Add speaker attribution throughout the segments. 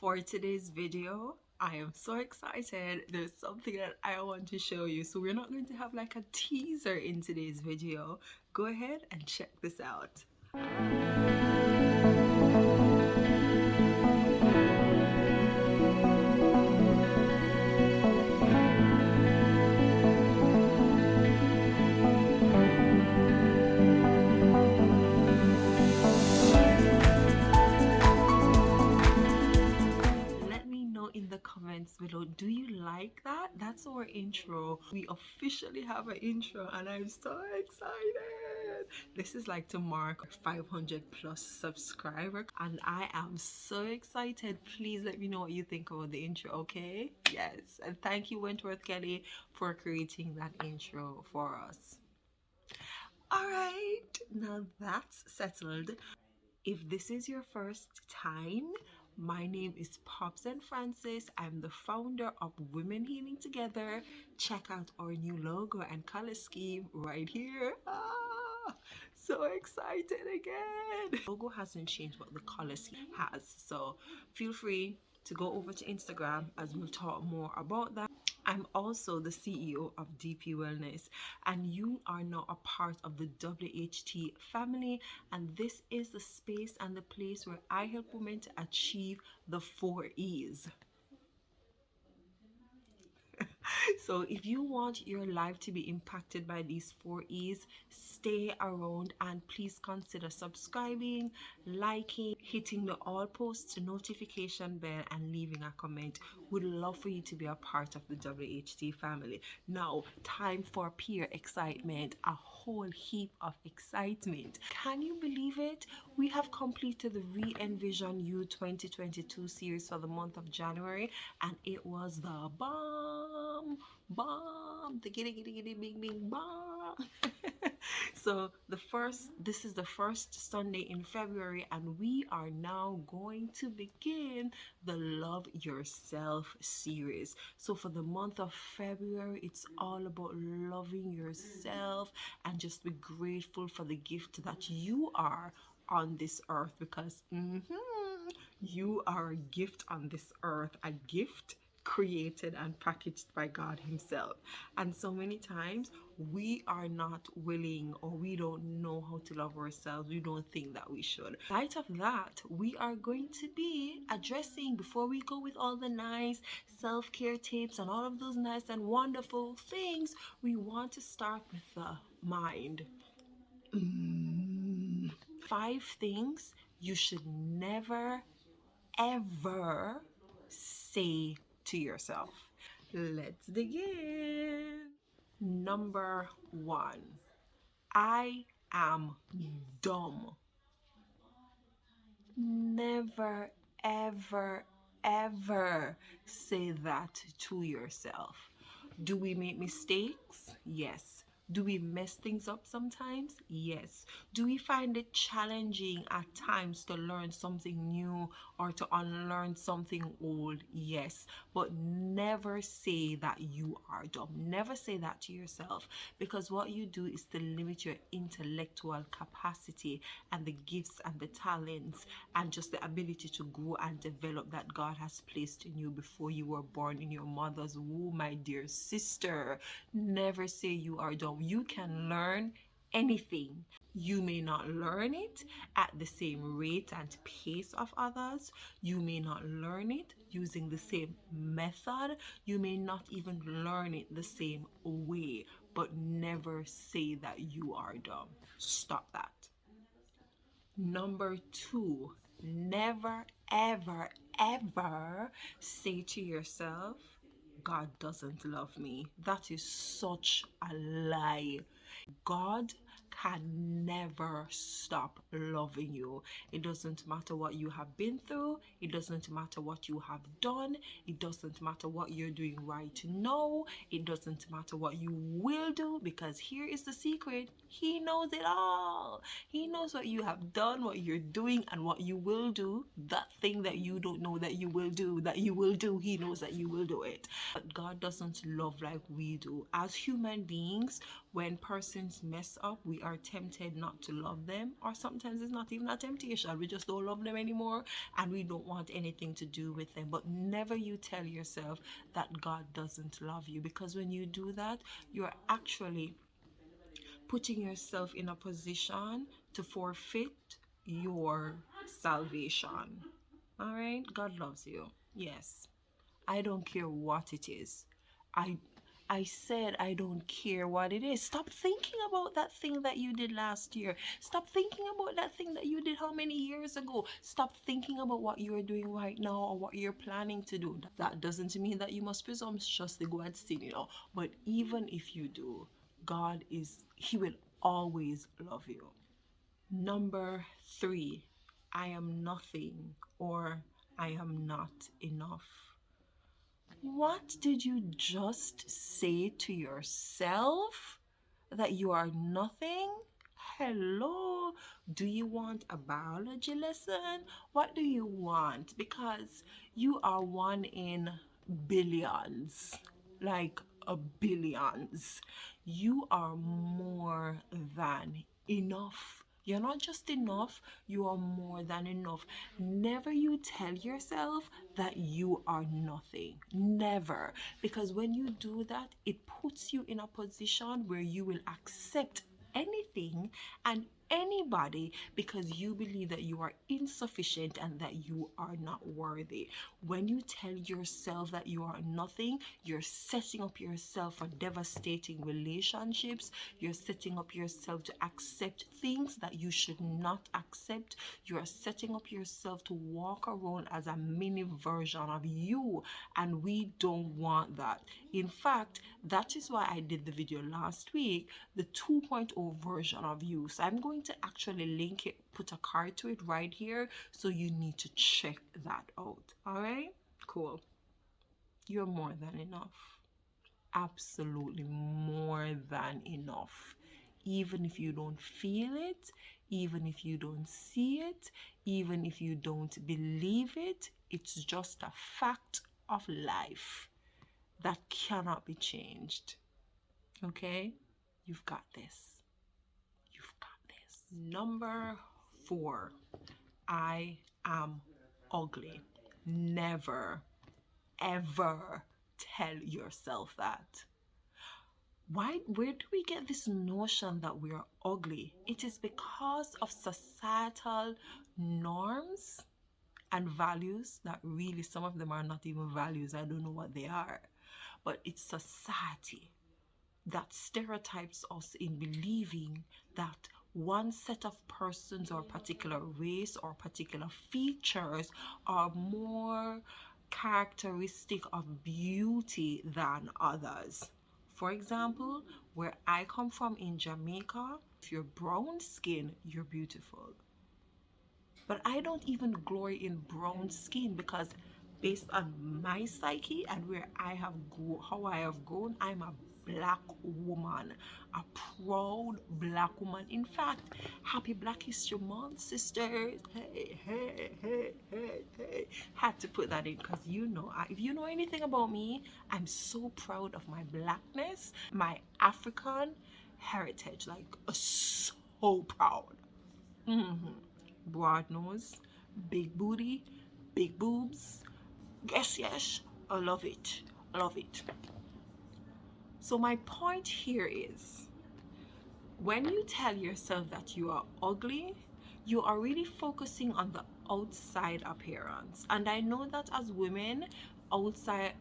Speaker 1: For today's video, I am so excited. There's something that I want to show you. So we're not going to have like a teaser in today's video. Go ahead and check this out. In the comments below, do you like that? That's our intro. We officially have an intro and I'm so excited. This is like to mark 500 plus subscribers and I am so excited. Please let me know what you think about the intro, okay? Yes, and thank you Wentworth Kelly for creating that intro for us. All right, now that's settled. If this is your first time, my name is Pops and Francis. I'm the founder of Women Healing Together. Check out our new logo and color scheme right here. So excited again. The logo hasn't changed, but the color scheme has. So feel free to go over to Instagram as we'll talk more about that. I'm also the CEO of DP Wellness, and you are now a part of the WHT family, and this is the space and the place where I help women to achieve the 4 E's. So if you want your life to be impacted by these 4 E's, stay around and please consider subscribing, liking, hitting the all posts notification bell and leaving a comment. Would love for you to be a part of the WHT family. Now, time for pure excitement, a whole heap of excitement. Can you believe it? We have completed the Re-Envision You 2022 series for the month of January and it was the bomb, the giddy bing bing bomb. So this is the first Sunday in February and we are now going to begin the Love Yourself series. So for the month of February, it's all about loving yourself and just be grateful for the gift that you are on this earth, because you are a gift on this earth, a gift created and packaged by God himself. And so many times we are not willing, or we don't know how to love ourselves. We don't think that we should. In light of that, we are going to be addressing, before we go with all the nice self-care tips and all of those nice and wonderful things, we want to start with the mind. 5 things you should never ever say to yourself. Let's dig in. Number 1, I am dumb. Never, ever, ever say that to yourself. Do we make mistakes? Yes. Do we mess things up sometimes? Yes. Do we find it challenging at times to learn something new or to unlearn something old? Yes. But never say that you are dumb. Never say that to yourself, because what you do is to limit your intellectual capacity and the gifts and the talents and just the ability to grow and develop that God has placed in you before you were born in your mother's womb, my dear sister. Never say you are dumb. You can learn anything. You may not learn it at the same rate and pace of others. You may not learn it using the same method. You may not even learn it the same way, but never say that you are dumb. Stop that. Number 2, never, ever, ever say to yourself, God doesn't love me. That is such a lie. God can never stop loving you. It doesn't matter what you have been through. It doesn't matter what you have done. It doesn't matter what you're doing right now. It doesn't matter what you will do, because here is the secret. He knows it all. He knows what you have done, what you're doing, and what you will do. That thing that you don't know that you will do, he knows that you will do it. But God doesn't love like we do. As human beings, When persons mess up, we are tempted not to love them, or sometimes it's not even a temptation. We just don't love them anymore and we don't want anything to do with them. But never you tell yourself that God doesn't love you, because when you do that, you're actually putting yourself in a position to forfeit your salvation. All right? God loves you. Yes. I don't care what it is. I I said I don't care what it is. Stop thinking about that thing that you did last year. Stop thinking about that thing that you did how many years ago. Stop thinking about what you're doing right now or what you're planning to do. That doesn't mean that you must presumptuously go and sin, But even if you do, He will always love you. Number 3, I am nothing, or I am not enough. What did you just say to yourself? That you are nothing? Hello? Do you want a biology lesson? What do you want? Because you are one in billions. Like a billions. You are more than enough. You're not just enough, you are more than enough. Never you tell yourself that you are nothing. Never. Because when you do that, it puts you in a position where you will accept anything and anybody because you believe that you are insufficient and that you are not worthy. When you tell yourself that you are nothing, you're setting up yourself for devastating relationships. You're setting up yourself to accept things that you should not accept. You're setting up yourself to walk around as a mini version of you, and we don't want that. In fact, that is why I did the video last week, the 2.0 version of you. So I'm going to actually link it, put a card to it right here, so you need to check that out. All right, cool. You're more than enough. Absolutely more than enough. Even if you don't feel it, even if you don't see it, even if you don't believe it, it's just a fact of life that cannot be changed. Okay? You've got this. You've got this. Number 4, I am ugly. Never, ever tell yourself that. Where do we get this notion that we are ugly? It is because of societal norms and values that really, some of them are not even values. I don't know what they are. But it's society that stereotypes us in believing that one set of persons or particular race or particular features are more characteristic of beauty than others. For example, where I come from in Jamaica, if you're brown skin, you're beautiful. But I don't even glory in brown skin because based on my psyche and where I have how I have grown, I'm a black woman, a proud black woman. In fact, happy Black History Month, sisters. Hey, hey, hey, hey, hey. Had to put that in because if you know anything about me, I'm so proud of my blackness, my African heritage, like so proud. Broad nose, big booty, big boobs. Yes, yes, I love it. I love it. So my point here is, when you tell yourself that you are ugly, you are really focusing on the outside appearance. And I know that as women, outside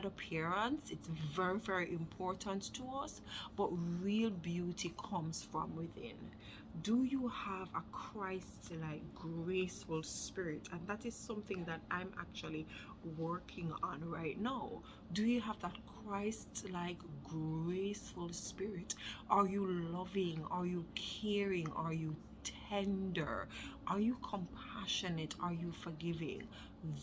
Speaker 1: appearance, it's very, very important to us, but real beauty comes from within. Do you have a Christ-like graceful spirit? And that is something that I'm actually working on right now. Do you have that Christ-like graceful spirit? Are you loving? Are you caring? Are you tender? Are you compassionate? Are you forgiving?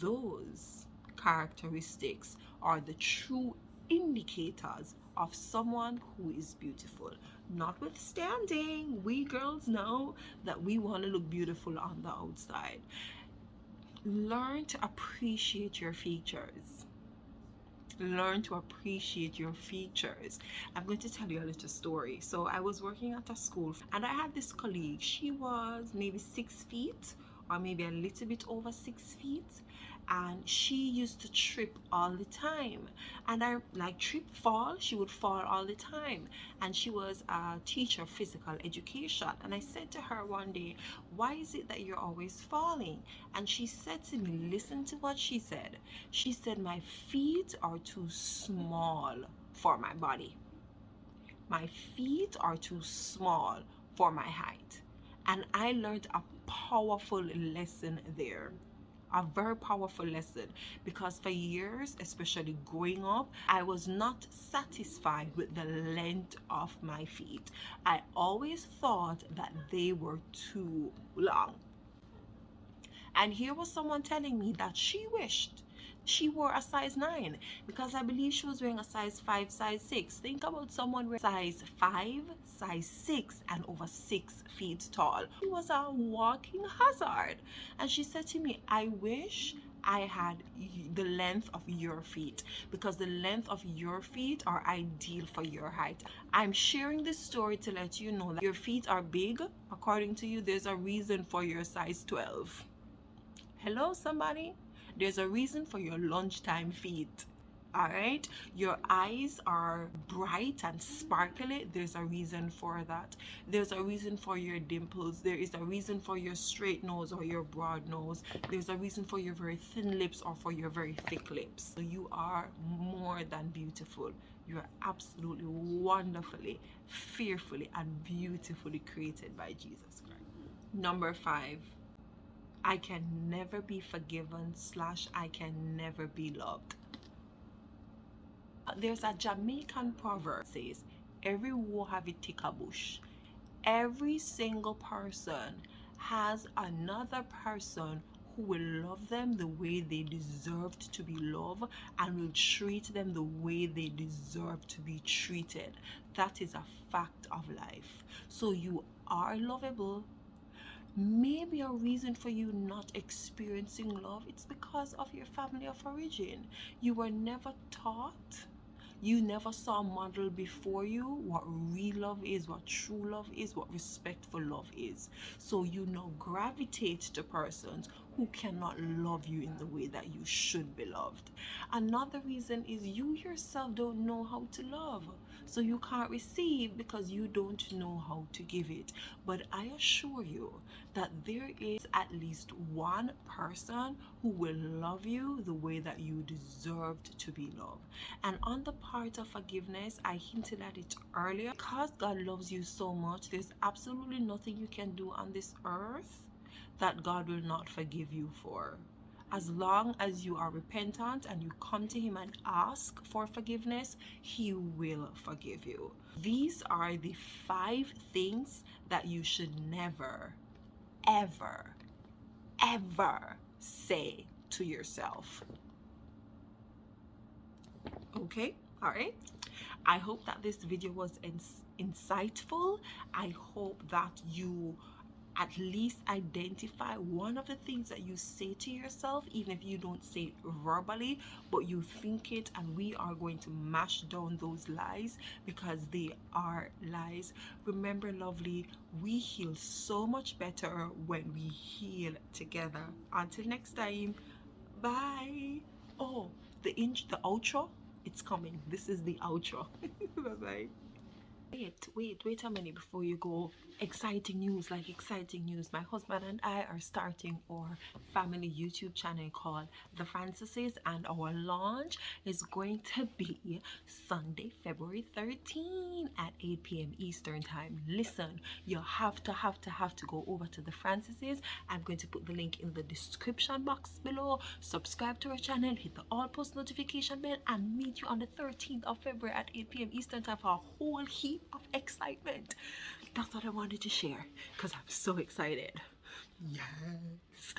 Speaker 1: Those characteristics are the true indicators of someone who is beautiful. Notwithstanding, we girls know that we want to look beautiful on the outside. Learn to appreciate your features. Learn to appreciate your features. I'm going to tell you a little story. So I was working at a school and I had this colleague. She was maybe 6 feet or maybe a little bit over 6 feet, and she used to trip all the time. And I like trip fall, she would fall all the time. And she was a teacher of physical education, and I said to her one day, why is it that you're always falling? And she said to me, listen to what she said. She said, my feet are too small for my body. My feet are too small for my height. And I learned a powerful lesson there, a very powerful lesson, because for years, especially growing up, I was not satisfied with the length of my feet. I always thought that they were too long. And here was someone telling me that she wished she wore a size 9, because I believe she was wearing a size 5, size 6. Think about someone wearing size 5, size 6, and over 6 feet tall. She was a walking hazard. And she said to me, I wish I had the length of your feet, because the length of your feet are ideal for your height. I'm sharing this story to let you know that your feet are big. According to you, there's a reason for your size 12. Hello, somebody. There's a reason for your lunchtime feet. All right, your eyes are bright and sparkly. There's a reason for that. There's a reason for your dimples. There is a reason for your straight nose or your broad nose. There's a reason for your very thin lips or for your very thick lips. So you are more than beautiful. You are absolutely wonderfully, fearfully, and beautifully created by Jesus Christ. Number 5, I can never be forgiven / I can never be loved. There's a Jamaican proverb that says, every war have a tick a bush. Every single person has another person who will love them the way they deserved to be loved and will treat them the way they deserve to be treated. That is a fact of life. So you are lovable. Maybe a reason for you not experiencing love, it's because of your family of origin. You were never taught, you never saw a model before you what real love is, what true love is, what respectful love is. So you now gravitate to persons who cannot love you in the way that you should be loved. Another reason is you yourself don't know how to love. So you can't receive because you don't know how to give it. But I assure you that there is at least one person who will love you the way that you deserved to be loved. And on the part of forgiveness, I hinted at it earlier. Because God loves you so much, there's absolutely nothing you can do on this earth that God will not forgive you for. As long as you are repentant and you come to Him and ask for forgiveness, He will forgive you. These are the 5 things that you should never, ever, ever say to yourself. Okay, all right. I hope that this video was insightful. I hope that you at least identify one of the things that you say to yourself, even if you don't say it verbally, but you think it, and we are going to mash down those lies because they are lies. Remember, lovely, we heal so much better when we heal together. Until next time, bye. Oh, the outro, it's coming. This is the outro. Bye bye. Wait a minute before you go. Exciting news, like exciting news. My husband and I are starting our family YouTube channel called The Franceses, and our launch is going to be Sunday, February 13 at 8 p.m. Eastern Time. Listen, you have to go over to The Franceses. I'm going to put the link in the description box below. Subscribe to our channel, hit the all post notification bell, and meet you on the 13th of February at 8 p.m. Eastern Time for a whole heap of excitement. That's what I wanted to share because I'm so excited. Yes.